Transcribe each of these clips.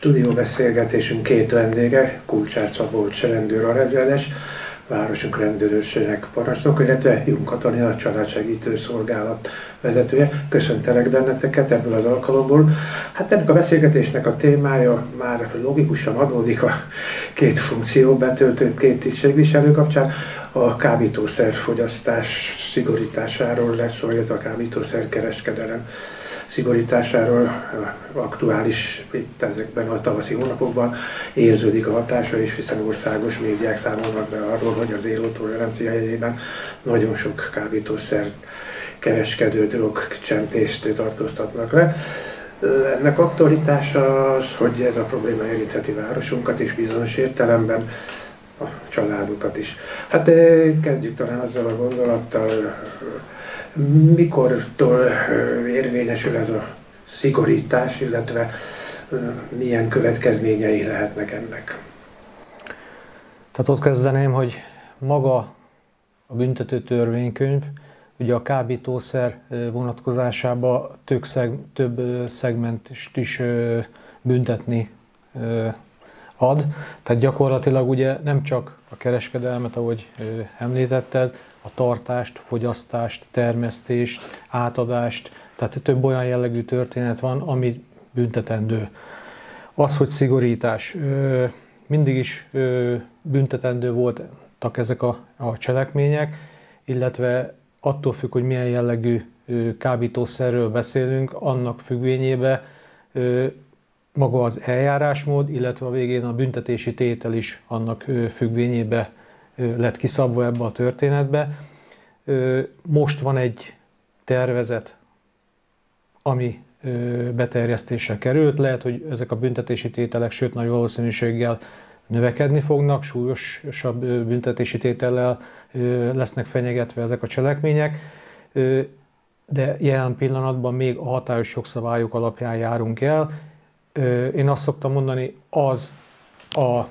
Stúdióbeszélgetésünk két vendége, Kulcsár Szabolcs rendőr alezredes, városunk rendőrőrségének parancsnoka, illetve Jung Katalin, a Családsegítő Szolgálat vezetője. Köszöntelek benneteket ebből az alkalomból. Hát ennek a beszélgetésnek a témája már logikusan adódik a két funkció betöltött két tisztségviselő kapcsán. A kábítószerfogyasztás szigorításáról lesz szó, illetve a kábítószerkereskedelem szigorításáról. Aktuális itt ezekben a tavaszi hónapokban érződik a hatása is, hiszen országos médiák számolnak be arról, hogy az zéró tolerancia jegyében nagyon sok kábítószer kereskedő, drogcsempészt tartóztatnak le. Ennek aktualitása az, hogy ez a probléma érintheti városunkat is bizonyos értelemben, a családokat is. Hát kezdjük talán azzal a gondolattal, mikortól érvényesül ez a szigorítás, illetve milyen következményei lehetnek ennek? Tehát ott kezdeném, hogy maga a büntető törvénykönyv, ugye a kábítószer vonatkozásában több szegmentist is büntetni ad. Tehát gyakorlatilag ugye nem csak a kereskedelmet, ahogy említetted, a tartást, fogyasztást, termesztést, átadást, tehát több olyan jellegű történet van, ami büntetendő. Az, hogy szigorítás, mindig is büntetendő voltak ezek a cselekmények, illetve attól függ, hogy milyen jellegű kábítószerről beszélünk, annak függvényében maga az eljárásmód, illetve a végén a büntetési tétel is annak függvényében lett kiszabva ebbe a történetbe. Most van egy tervezet, ami beterjesztésre került. Lehet, hogy ezek a büntetési tételek, sőt nagy valószínűséggel növekedni fognak, súlyosabb büntetési tétellel lesznek fenyegetve ezek a cselekmények, de jelen pillanatban még a hatályos jogszabályok alapján járunk el. Én azt szoktam mondani, az a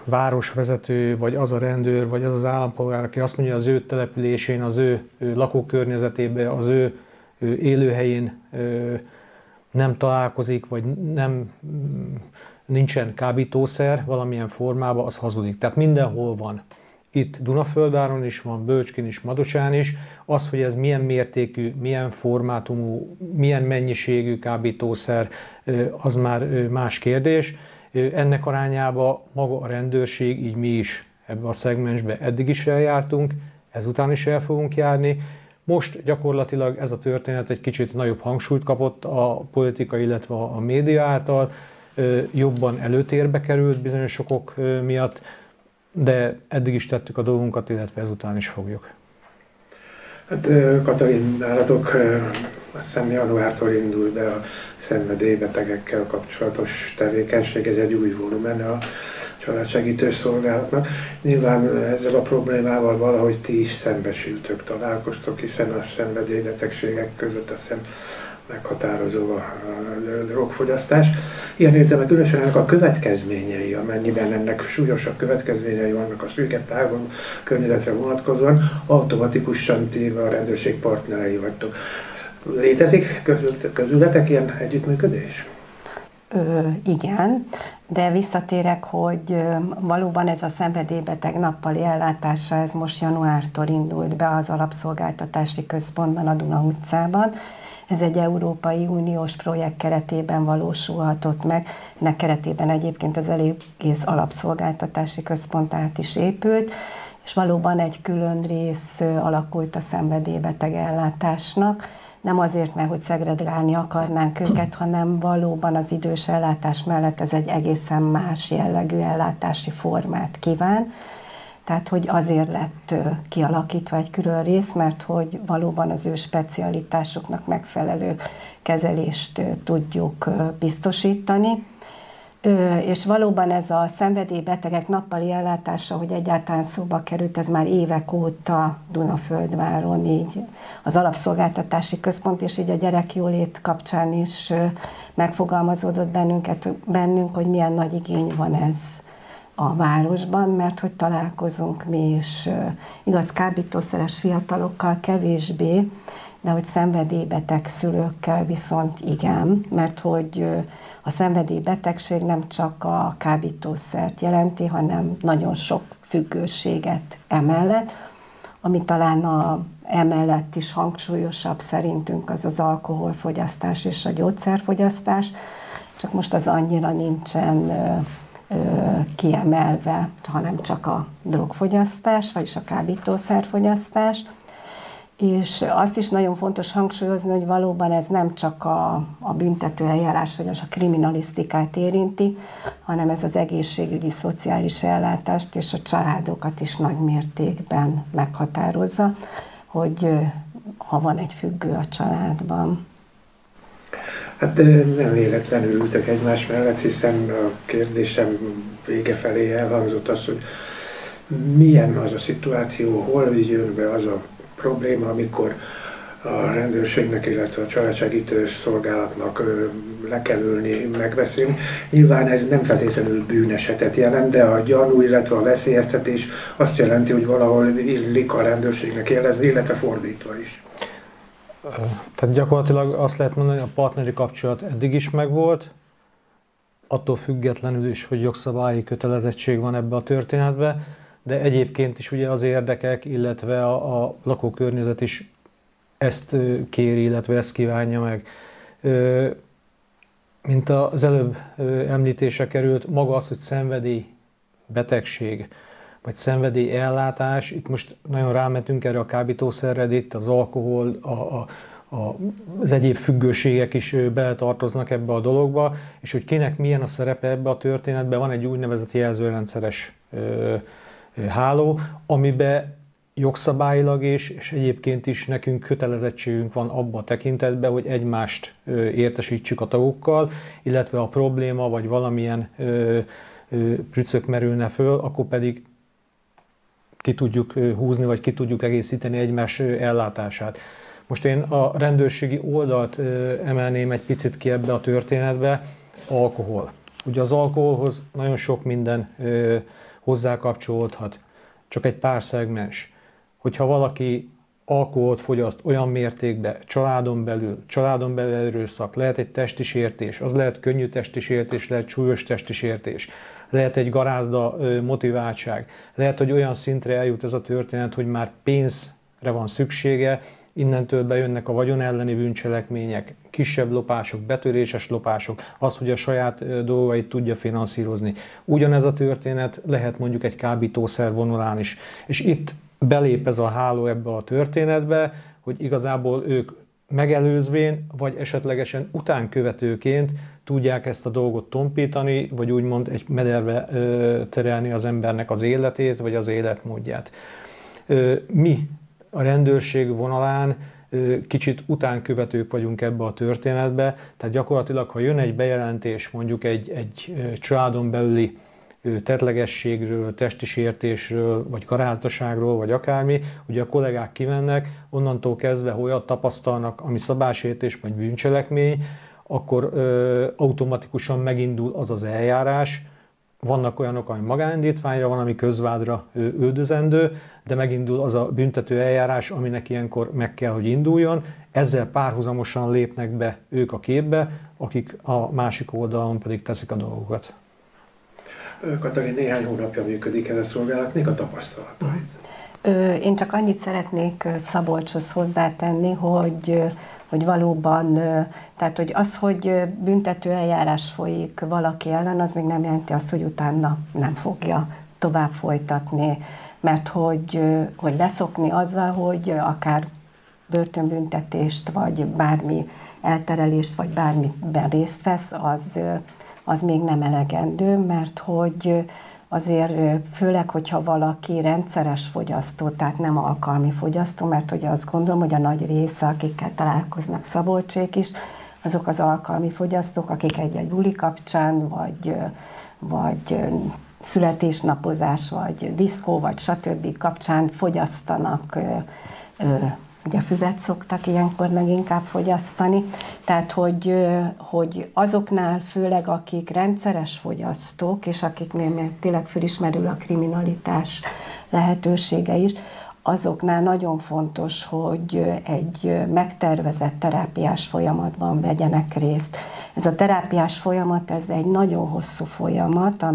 városvezető, vagy az a rendőr, vagy az az állampolgár, aki azt mondja, az ő településén, az ő lakókörnyezetében, az ő élőhelyén nem találkozik, vagy nincsen kábítószer valamilyen formában, az hazudik. Tehát mindenhol van. Itt Dunaföldáron is van, Bölcskén is, Madocsán is. Az, hogy ez milyen mértékű, milyen formátumú, milyen mennyiségű kábítószer, az már más kérdés. Ennek arányában maga a rendőrség, így mi is ebbe a szegmensbe eddig is eljártunk, ezután is el fogunk járni. Most gyakorlatilag ez a történet egy kicsit nagyobb hangsúlyt kapott a politika, illetve a média által, jobban előtérbe került bizonyos okok miatt, de eddig is tettük a dolgunkat, illetve ezután is fogjuk. Hát Katalin, nálatok azt hiszem januártól indul be a szenvedélybetegekkel kapcsolatos tevékenység, ez egy új volumen a Családsegítő Szolgálatnak. Nyilván ezzel a problémával valahogy ti is szembesültök, találkoztok, hiszen a szenvedélybetegségek között azt hiszem meghatározó a drogfogyasztás. Ilyen értelemben különösen ennek a következményei, amennyiben ennek súlyosabb következményei vannak a szűkebb távon környezetre vonatkozóan, automatikusan téve a rendőrség partnerei vagytok. Létezik közületek ilyen együttműködés? Igen, de visszatérek, hogy valóban ez a szenvedélybeteg nappali ellátása, ez most januártól indult be az Alapszolgáltatási Központban, a Duna utcában. Ez egy Európai Uniós projekt keretében valósulhatott meg. Ennek keretében egyébként az egész Alapszolgáltatási Központ át is épült, és valóban egy külön rész alakult a szenvedélybeteg ellátásnak. Nem azért, mert hogy szegregálni akarnánk őket, hanem valóban az idős ellátás mellett ez egy egészen más jellegű ellátási formát kíván. Tehát, hogy azért lett kialakítva egy külön rész, mert hogy valóban az ő specialitásoknak megfelelő kezelést tudjuk biztosítani. És valóban ez a szenvedélybetegek nappali ellátása, hogy egyáltalán szóba került, ez már évek óta Dunaföldváron, így az Alapszolgáltatási Központ és így a gyerekjólét kapcsán is megfogalmazódott bennünk, hogy milyen nagy igény van ez a városban, mert hogy találkozunk mi is, igaz, kábítószeres fiatalokkal kevésbé, de hogy szenvedélybeteg szülőkkel viszont igen, mert hogy a szenvedélybetegség nem csak a kábítószert jelenti, hanem nagyon sok függőséget emellett, ami talán emellett is hangsúlyosabb szerintünk az az alkoholfogyasztás és a gyógyszerfogyasztás, csak most az annyira nincsen kiemelve, hanem csak a drogfogyasztás, vagyis a kábítószerfogyasztás. És azt is nagyon fontos hangsúlyozni, hogy valóban ez nem csak a büntető eljárás, vagy a kriminalisztikát érinti, hanem ez az egészségügyi, szociális ellátást és a családokat is nagy mértékben meghatározza, hogy ha van egy függő a családban. Hát nem véletlenül ültök egymás mellett, hiszen a kérdésem vége felé elhangzott az, hogy milyen az a szituáció, hol jön be az a probléma, amikor a rendőrségnek, illetve a családsegítő szolgálatnak le kell ülni, megbeszélni. Nyilván ez nem feltétlenül bűnesetet jelent, de a gyanú, illetve a veszélyeztetés azt jelenti, hogy valahol illik a rendőrségnek jelezni, illetve fordítva is. Tehát gyakorlatilag azt lehet mondani, hogy a partneri kapcsolat eddig is megvolt, attól függetlenül is, hogy jogszabályi kötelezettség van ebbe a történetbe, de egyébként is ugye az érdekek, illetve a lakókörnyezet is ezt kéri, illetve ezt kívánja meg. Mint az előbb említése került, maga az, hogy szenvedély, betegség, vagy szenvedély ellátás, itt most nagyon rámetünk erre a kábítószerre, itt az alkohol, az egyéb függőségek is beletartoznak ebbe a dologba, és hogy kinek milyen a szerepe ebbe a történetben, van egy úgynevezett jelzőrendszeres háló, amiben jogszabályilag és egyébként is nekünk kötelezettségünk van abba a tekintetben, hogy egymást értesítsük a tagokkal, illetve a probléma vagy valamilyen prücök merülne föl, akkor pedig ki tudjuk húzni, vagy ki tudjuk egészíteni egymás ellátását. Most én a rendőrségi oldalt emelném egy picit ki ebbe a történetbe, alkohol. Ugye az alkoholhoz nagyon sok minden hozzákapcsolódhat, csak egy pár szegmens. Hogyha valaki alkoholt fogyaszt olyan mértékben, családon belül erőszak, lehet egy testi sértés, az lehet könnyű testi sértés, lehet súlyos testi sértés, lehet egy garázda motiváltság, lehet, hogy olyan szintre eljut ez a történet, hogy már pénzre van szüksége, innentől bejönnek a vagyon elleni bűncselekmények, kisebb lopások, betöréses lopások, az, hogy a saját dolgait tudja finanszírozni. Ugyanez a történet lehet mondjuk egy kábítószer vonulán is. És itt belép ez a háló ebbe a történetbe, hogy igazából ők megelőzvén, vagy esetlegesen utánkövetőként tudják ezt a dolgot tompítani, vagy úgymond egy mederbe terelni az embernek az életét, vagy az életmódját. Mi a rendőrség vonalán kicsit utánkövetők vagyunk ebbe a történetbe, tehát gyakorlatilag, ha jön egy bejelentés mondjuk egy családon belüli tettlegességről, testi sértésről, vagy garázdaságról, vagy akármi, ugye a kollégák kimennek, onnantól kezdve, hogy olyat tapasztalnak, ami szabálysértés vagy bűncselekmény, akkor automatikusan megindul az az eljárás. Vannak olyanok, ami magánindítványra van, ami közvádra üldözendő, de megindul az a büntető eljárás, aminek ilyenkor meg kell, hogy induljon. Ezzel párhuzamosan lépnek be ők a képbe, akik a másik oldalon pedig teszik a dolgokat. Katalin, néhány hónapja működik ez a szolgálat, mik a tapasztalatait? Én csak annyit szeretnék Szabolcshoz hozzátenni, hogy valóban, tehát hogy az, hogy büntető eljárás folyik valaki ellen, az még nem jelenti azt, hogy utána nem fogja tovább folytatni, mert hogy leszokni azzal, hogy akár börtönbüntetést, vagy bármi elterelést, vagy bármiben részt vesz, az még nem elegendő, mert hogy azért főleg, hogyha valaki rendszeres fogyasztó, tehát nem alkalmi fogyasztó, mert hogy azt gondolom, hogy a nagy része, akikkel találkoznak Szabolcsék is, azok az alkalmi fogyasztók, akik egy buli kapcsán, vagy születésnapozás, vagy diszkó, vagy stb. Kapcsán fogyasztanak, ugye füvet szoktak ilyenkor leginkább fogyasztani, tehát hogy azoknál főleg, akik rendszeres fogyasztók, és akiknél tényleg fölismerül a kriminalitás lehetősége is, azoknál nagyon fontos, hogy egy megtervezett terápiás folyamatban vegyenek részt. Ez a terápiás folyamat, ez egy nagyon hosszú folyamat,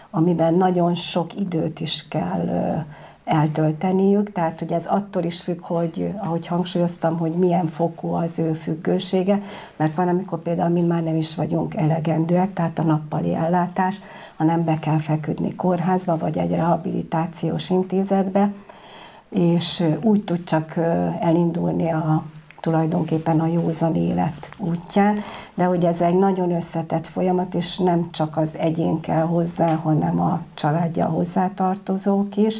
amiben nagyon sok időt is kell eltölteniük, tehát ugye ez attól is függ, hogy ahogy hangsúlyoztam, hogy milyen fokú az ő függősége, mert van, amikor például mi már nem is vagyunk elegendőek, tehát a nappali ellátás, hanem be kell feküdni kórházba, vagy egy rehabilitációs intézetbe, és úgy tud csak elindulni tulajdonképpen a józan élet útján, de hogy ez egy nagyon összetett folyamat, és nem csak az egyén kell hozzá, hanem a családja, hozzátartozók is.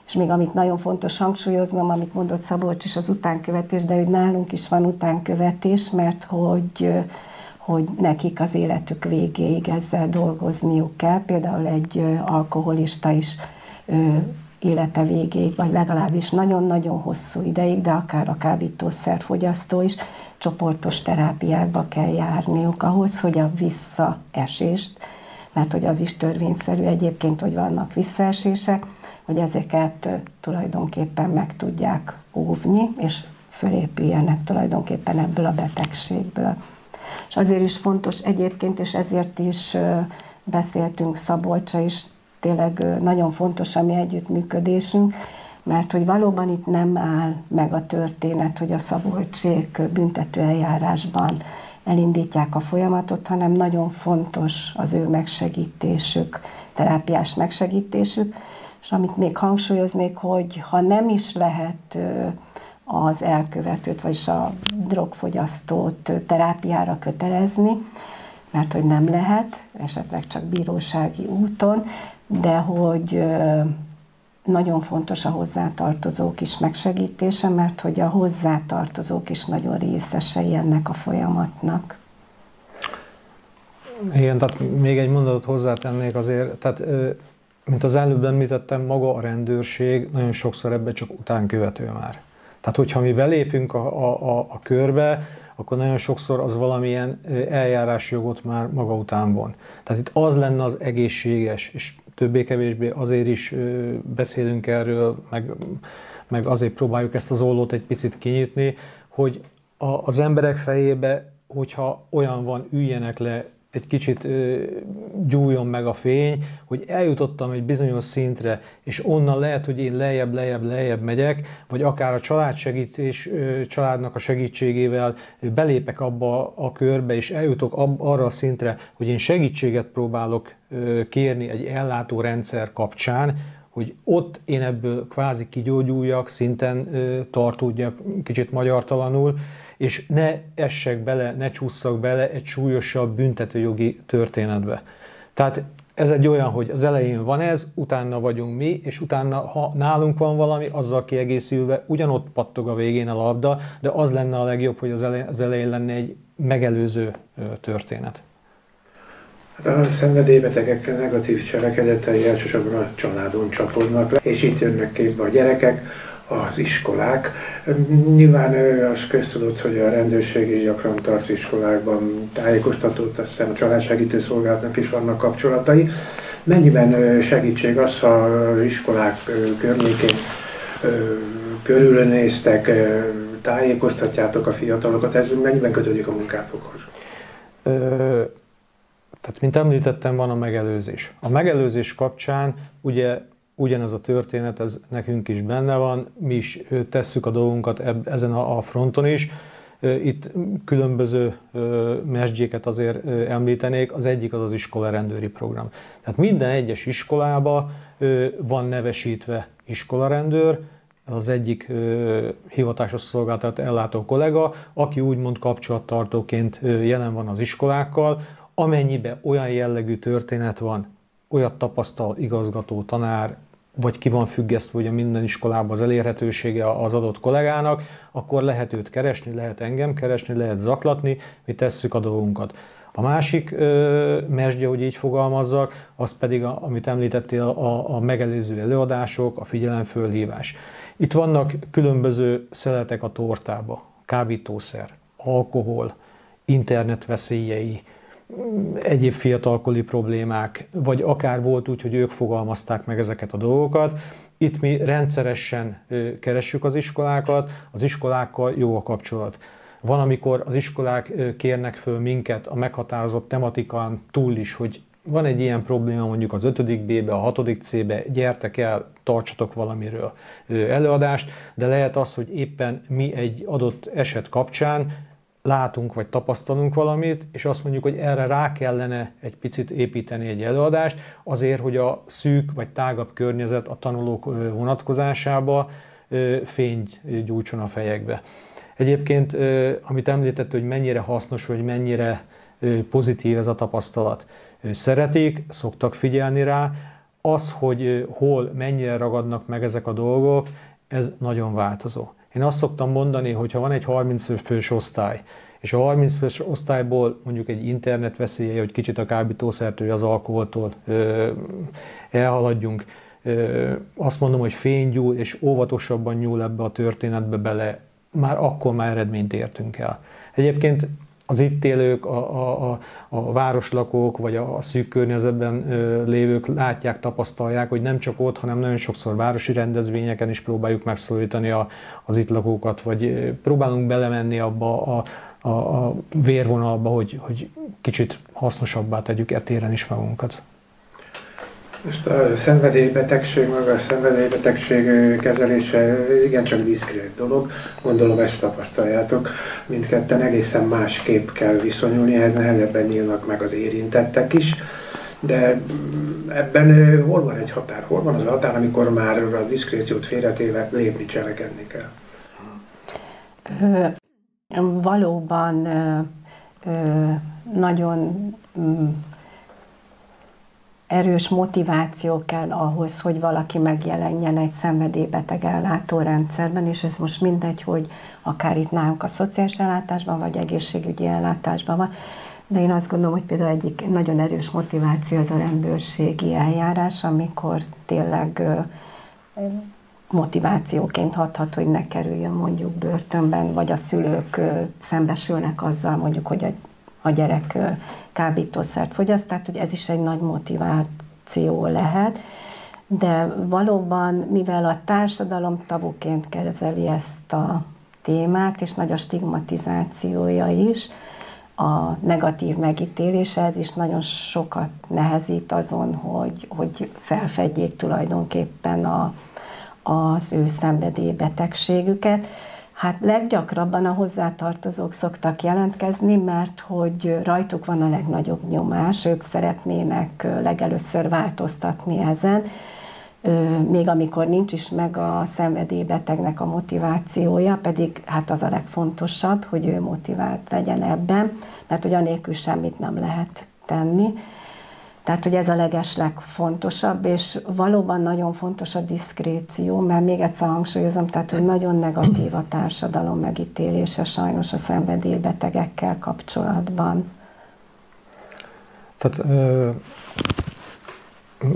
És még amit nagyon fontos hangsúlyoznom, amit mondott Szabolcs is, az utánkövetés, de hogy nálunk is van utánkövetés, mert hogy nekik az életük végéig ezzel dolgozniuk kell. Például egy alkoholista is élete végéig, vagy legalábbis nagyon-nagyon hosszú ideig, de akár a kábítószerfogyasztó is csoportos terápiákba kell járniuk ahhoz, hogy a visszaesést, mert hogy az is törvényszerű egyébként, hogy vannak visszaesések, hogy ezeket tulajdonképpen meg tudják óvni, és fölépüljenek tulajdonképpen ebből a betegségből. És azért is fontos egyébként, és ezért is beszéltünk Szabolcsa is, tényleg nagyon fontos a mi együttműködésünk, mert hogy valóban itt nem áll meg a történet, hogy a Szabolcsék büntetőeljárásban elindítják a folyamatot, hanem nagyon fontos az ő megsegítésük, terápiás megsegítésük, és amit még hangsúlyoznék, hogy ha nem is lehet az elkövetőt, vagyis a drogfogyasztót terápiára kötelezni, mert hogy nem lehet, esetleg csak bírósági úton, de hogy nagyon fontos a hozzátartozók is megsegítése, mert hogy a hozzátartozók is nagyon részesei ennek a folyamatnak. Igen, tehát még egy mondatot hozzátennék azért, tehát mint az előbb említettem, maga a rendőrség nagyon sokszor ebbe csak utánkövető már. Tehát, hogyha mi belépünk a körbe, akkor nagyon sokszor az valamilyen eljárásjogot már maga után von. Tehát itt az lenne az egészséges, és többé-kevésbé azért is beszélünk erről, meg azért próbáljuk ezt az ollót egy picit kinyitni, hogy az emberek fejébe, hogyha olyan van, üljenek le, egy kicsit gyújjon meg a fény, hogy eljutottam egy bizonyos szintre, és onnan lehet, hogy én lejjebb megyek, vagy akár a családnak a segítségével belépek abba a körbe, és eljutok arra a szintre, hogy én segítséget próbálok kérni egy ellátórendszer kapcsán, hogy ott én ebből kvázi kigyógyuljak, szinten tartódjak, kicsit magyartalanul, és ne essek bele, ne csússzak bele egy súlyosabb büntetőjogi történetbe. Tehát ez egy olyan, hogy az elején van ez, utána vagyunk mi, és utána, ha nálunk van valami, azzal kiegészülve ugyanott pattog a végén a labda, de az lenne a legjobb, hogy az elején lenne egy megelőző történet. A szenvedélybetegek negatív cselekedetei elsősorban a családon csapódnak le, és itt jönnek képbe a gyerekek, az iskolák. Nyilván az köztudott, hogy a rendőrség is gyakran tart iskolákban tájékoztatót, aztán a családsegítő szolgálatnak is vannak kapcsolatai. Mennyiben segítség az, ha az iskolák környékén körülnéztek, tájékoztatjátok a fiatalokat, ez mennyiben kötődik a munkátokhoz? Tehát, mint említettem, van a megelőzés. A megelőzés kapcsán ugye ugyanez a történet, ez nekünk is benne van, mi is tesszük a dolgunkat ezen a fronton is. Itt különböző mesdjéket azért említenék, az egyik az az iskolarendőri program. Tehát minden egyes iskolában van nevesítve iskolarendőr, az egyik hivatásos szolgáltat ellátó kollega, aki úgymond kapcsolattartóként jelen van az iskolákkal, amennyiben olyan jellegű történet van, olyat tapasztal igazgató, tanár, vagy ki van függesztve ugye minden iskolában az elérhetősége az adott kollégának, akkor lehet őt keresni, lehet engem keresni, lehet zaklatni, mi tesszük a dolgunkat. A másik mesdje, hogy így fogalmazzak, az pedig, amit említettél, a megelőző előadások, a figyelemfölhívás. Itt vannak különböző szeletek a tortába, kábítószer, alkohol, internet veszélyei, egyéb fiatalkori problémák, vagy akár volt úgy, hogy ők fogalmazták meg ezeket a dolgokat. Itt mi rendszeresen keressük az iskolákat, az iskolákkal jó a kapcsolat. Van, amikor az iskolák kérnek föl minket a meghatározott tematikán túl is, hogy van egy ilyen probléma mondjuk az 5. B-be, a 6. C-be, gyertek el, tartsatok valamiről előadást, de lehet az, hogy éppen mi egy adott eset kapcsán látunk vagy tapasztalunk valamit, és azt mondjuk, hogy erre rá kellene egy picit építeni egy előadást, azért, hogy a szűk vagy tágabb környezet a tanulók vonatkozásába fényt gyújtson a fejekbe. Egyébként, amit említett, hogy mennyire hasznos, vagy mennyire pozitív ez a tapasztalat. Szeretik, szoktak figyelni rá. Az, hogy hol, mennyire ragadnak meg ezek a dolgok, ez nagyon változó. Én azt szoktam mondani, hogy ha van egy 30 fős osztály, és a 30 fős osztályból mondjuk egy internet veszélye, hogy kicsit a kábítószertől, az alkoholtól elhaladjunk, azt mondom, hogy fénygyúl, és óvatosabban nyúl ebbe a történetbe bele, akkor már eredményt értünk el. Egyébként az itt élők, a városlakók, vagy a szűk környezetben lévők látják, tapasztalják, hogy nem csak ott, hanem nagyon sokszor városi rendezvényeken is próbáljuk megszólítani az itt lakókat, vagy próbálunk belemenni abba a vérvonalba, hogy kicsit hasznosabbá tegyük téren is magunkat. Most a szenvedélybetegség, maga a szenvedélybetegség kezelése igencsak diszkrét dolog. Gondolom ezt tapasztaljátok. Mindketten egészen másképp kell viszonyulni, ehhez nehezebben nyílnak meg az érintettek is. De ebben hol van egy határ? Hol van az a határ, amikor már a diszkréciót félretéve lépni, cselekedni kell? Valóban nagyon erős motiváció kell ahhoz, hogy valaki megjelenjen egy szenvedélybeteg ellátórendszerben, és ez most mindegy, hogy akár itt nálunk a szociális ellátásban, vagy egészségügyi ellátásban van, de én azt gondolom, hogy például egyik nagyon erős motiváció az a rendőrségi eljárás, amikor tényleg motivációként hathat, hogy ne kerüljön mondjuk börtönben, vagy a szülők szembesülnek azzal mondjuk, hogy a gyerek kábítószert fogyaszt, tehát hogy ez is egy nagy motiváció lehet, de valóban, mivel a társadalom tabuként kezeli ezt a témát, és nagy a stigmatizációja is, a negatív megítélése, ez is nagyon sokat nehezít azon, hogy felfedjék tulajdonképpen az ő szenvedélybetegségüket. Hát leggyakrabban a hozzátartozók szoktak jelentkezni, mert hogy rajtuk van a legnagyobb nyomás, ők szeretnének legelőször változtatni ezen, még amikor nincs is meg a szenvedélybetegnek a motivációja, pedig hát az a legfontosabb, hogy ő motivált legyen ebben, mert hogy anélkül semmit nem lehet tenni. Tehát, hogy ez a legeslegfontosabb, és valóban nagyon fontos a diszkréció, mert még egyszer hangsúlyozom, tehát, hogy nagyon negatív a társadalom megítélése sajnos a szenvedélybetegekkel kapcsolatban. Tehát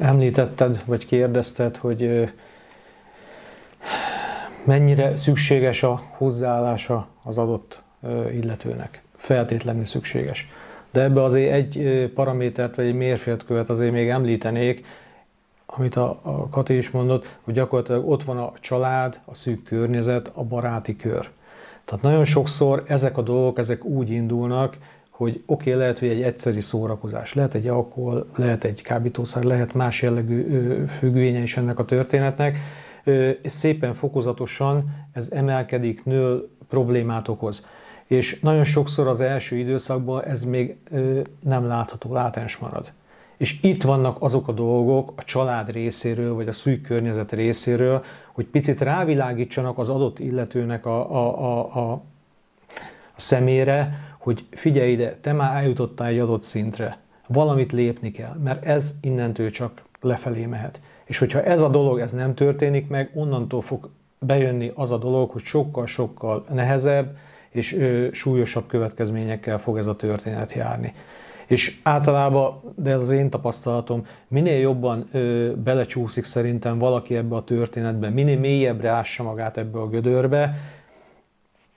említetted, vagy kérdezted, hogy mennyire szükséges a hozzáállása az adott illetőnek. Feltétlenül szükséges. De ebbe azért egy paramétert, vagy egy mérföldkövet azért még említenék, amit a Kati is mondott, hogy gyakorlatilag ott van a család, a szűk környezet, a baráti kör. Tehát nagyon sokszor ezek a dolgok, ezek úgy indulnak, hogy oké, lehet, hogy egy egyszeri szórakozás, lehet egy alkohol, lehet egy kábítószer, lehet más jellegű függvénye is ennek a történetnek, és szépen fokozatosan ez emelkedik, nő, problémát okoz. És nagyon sokszor az első időszakban ez még nem látható, látens marad. És itt vannak azok a dolgok a család részéről, vagy a szűk környezet részéről, hogy picit rávilágítsanak az adott illetőnek a szemére, hogy figyelj ide, te már eljutottál egy adott szintre, valamit lépni kell, mert ez innentől csak lefelé mehet. És hogyha ez a dolog ez nem történik meg, onnantól fog bejönni az a dolog, hogy sokkal-sokkal nehezebb, és súlyosabb következményekkel fog ez a történet járni. És általában, de ez az én tapasztalatom, minél jobban belecsúszik szerintem valaki ebbe a történetbe, minél mélyebbre ássa magát ebbe a gödörbe,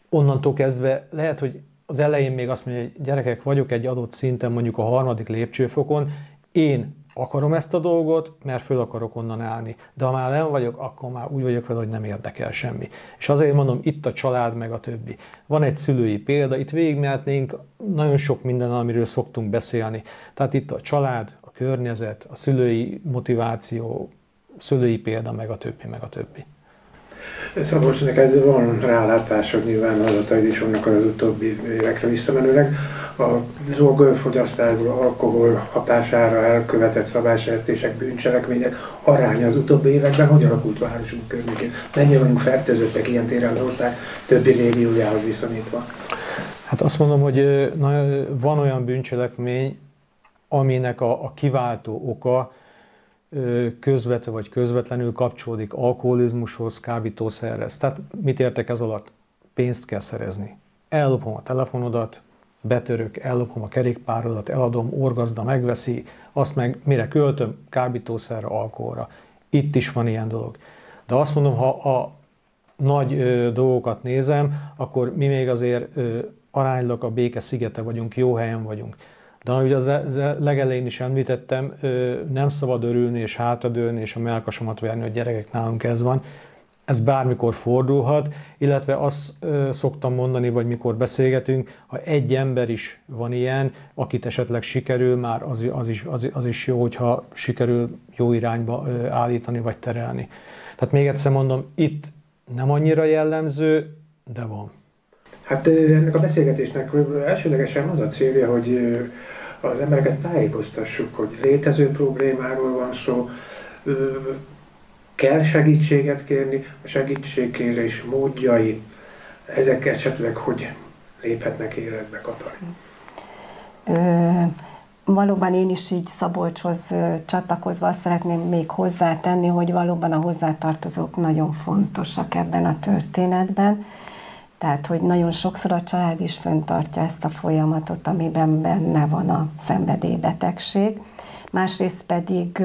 onnantól kezdve lehet, hogy az elején még azt mondja, hogy gyerekek, vagyok egy adott szinten, mondjuk a 3. lépcsőfokon, én akarom ezt a dolgot, mert föl akarok onnan állni. De ha már nem vagyok, akkor már úgy vagyok vele, hogy nem érdekel semmi. És azért mondom, itt a család, meg a többi. Van egy szülői példa, itt végigmehetnénk nagyon sok minden, amiről szoktunk beszélni. Tehát itt a család, a környezet, a szülői motiváció, szülői példa, meg a többi, meg a többi. Szabolcs, neked van rálátásod, nyilván adataid is vannak az utóbbi évekre visszamenőleg. A drogfogyasztásból, alkohol hatására elkövetett szabálysértések, bűncselekmények aránya az utóbbi években hogy alakult városunk környékén? Mennyire vagyunk fertőzöttek ilyen téren az ország többi régiójához viszonyítva? Hát azt mondom, hogy van olyan bűncselekmény, aminek a kiváltó oka közvetve vagy közvetlenül kapcsolódik alkoholizmushoz, kábítószerhez. Tehát mit értek ez alatt? Pénzt kell szerezni. Ellopom a telefonodat, betörök, ellopom a kerékpárodat, eladom, orgazda megveszi, azt meg mire költöm? Kábítószerre, alkoholra. Itt is van ilyen dolog. De azt mondom, ha a nagy dolgokat nézem, akkor mi még azért aránylag a béke szigete vagyunk, jó helyen vagyunk. De ahogy az legelején is említettem, nem szabad örülni és hátradőlni és a mellkasomat verni, hogy gyerekek, nálunk ez van. Ez bármikor fordulhat, illetve azt szoktam mondani, vagy mikor beszélgetünk, ha egy ember is van ilyen, akit esetleg sikerül, már az is jó, hogyha sikerül jó irányba állítani vagy terelni. Tehát még egyszer mondom, itt nem annyira jellemző, de van. Hát ennek a beszélgetésnek elsőlegesen az a célja, hogy az embereket tájékoztassuk, hogy létező problémáról van szó, kell segítséget kérni, a segítségkérés módjai, ezek esetleg hogy léphetnek életbe, Katalin? Valóban én is így Szabolcshoz csatlakozva azt szeretném még hozzátenni, hogy valóban a hozzátartozók nagyon fontosak ebben a történetben. Tehát, hogy nagyon sokszor a család is fenntartja ezt a folyamatot, amiben benne van a szenvedélybetegség. Másrészt pedig,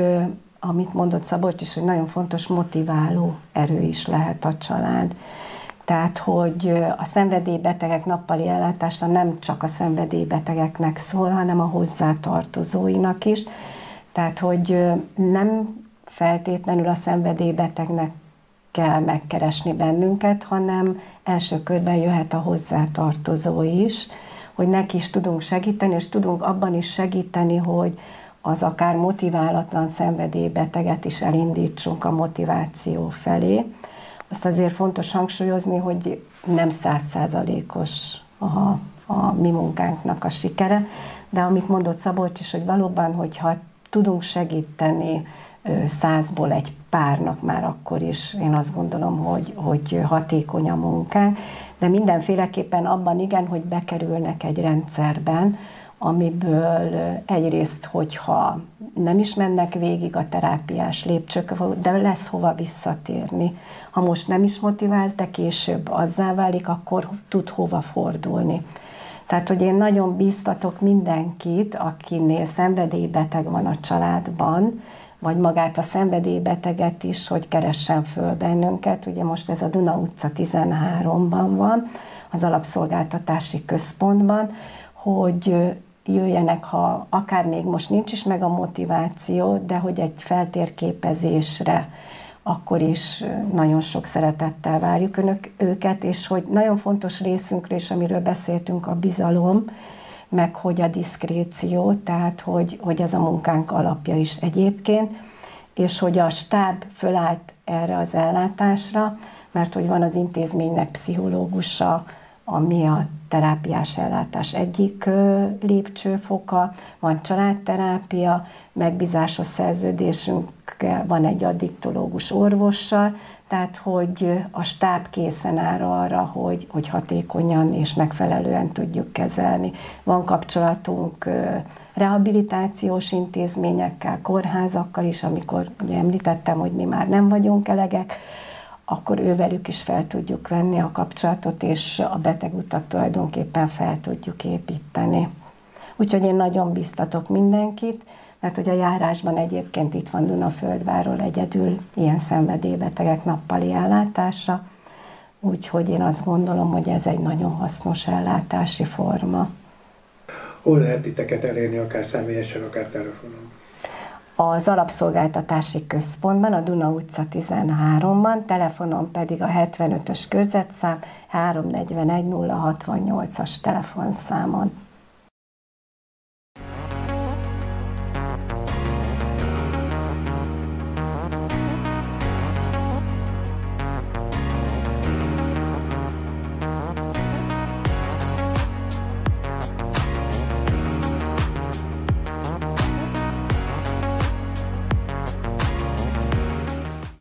amit mondott Szabolcs is, hogy nagyon fontos motiváló erő is lehet a család. Tehát, hogy a szenvedélybetegek nappali ellátása nem csak a szenvedélybetegeknek szól, hanem a hozzátartozóinak is. Tehát, hogy nem feltétlenül a szenvedélybetegnek kell megkeresni bennünket, hanem első körben jöhet a hozzátartozó is, hogy neki is tudunk segíteni, és tudunk abban is segíteni, hogy az akár motiválatlan szenvedélybeteget is elindítsunk a motiváció felé. Azt azért fontos hangsúlyozni, hogy nem 100%-os a mi munkánknak a sikere, de amit mondott Szabolcs is, hogy valóban, hogyha tudunk segíteni 100-ból egy párnak, már akkor is én azt gondolom, hogy hatékony a munkánk, de mindenféleképpen abban igen, hogy bekerülnek egy rendszerben, amiből egyrészt, hogyha nem is mennek végig a terápiás lépcsők, de lesz hova visszatérni. Ha most nem is motiválsz, de később azzá válik, akkor tud hova fordulni. Tehát, hogy én nagyon bíztatok mindenkit, akinél szenvedélybeteg van a családban, vagy magát a szenvedélybeteget is, hogy keressen föl bennünket. Ugye most ez a Duna utca 13-ban van, az alapszolgáltatási központban, hogy jöjjenek, ha akár még most nincs is meg a motiváció, de hogy egy feltérképezésre akkor is nagyon sok szeretettel várjuk őket, és hogy nagyon fontos részünkre is, amiről beszéltünk, a bizalom, meg hogy a diszkréció, tehát hogy ez a munkánk alapja is egyébként, és hogy a stáb fölállt erre az ellátásra, mert hogy van az intézménynek pszichológusa, ami a terápiás ellátás egyik lépcsőfoka, van családterápia, megbízásos szerződésünk van egy addiktológus orvossal, tehát hogy a stáb készen áll arra, hogy hatékonyan és megfelelően tudjuk kezelni. Van kapcsolatunk rehabilitációs intézményekkel, kórházakkal is, amikor ugye említettem, hogy mi már nem vagyunk elegek, akkor ővelük is fel tudjuk venni a kapcsolatot, és a betegutat tulajdonképpen fel tudjuk építeni. Úgyhogy én nagyon biztatok mindenkit, mert hogy a járásban egyébként itt van Dunaföldvárról egyedül ilyen szenvedélybetegek nappali ellátása, úgyhogy én azt gondolom, hogy ez egy nagyon hasznos ellátási forma. Hol lehet titeket elérni, akár személyesen, akár telefonon? Az alapszolgáltatási központban, a Duna utca 13-ban, telefonon pedig a 75-ös körzetszám 341 068-as telefonszámon.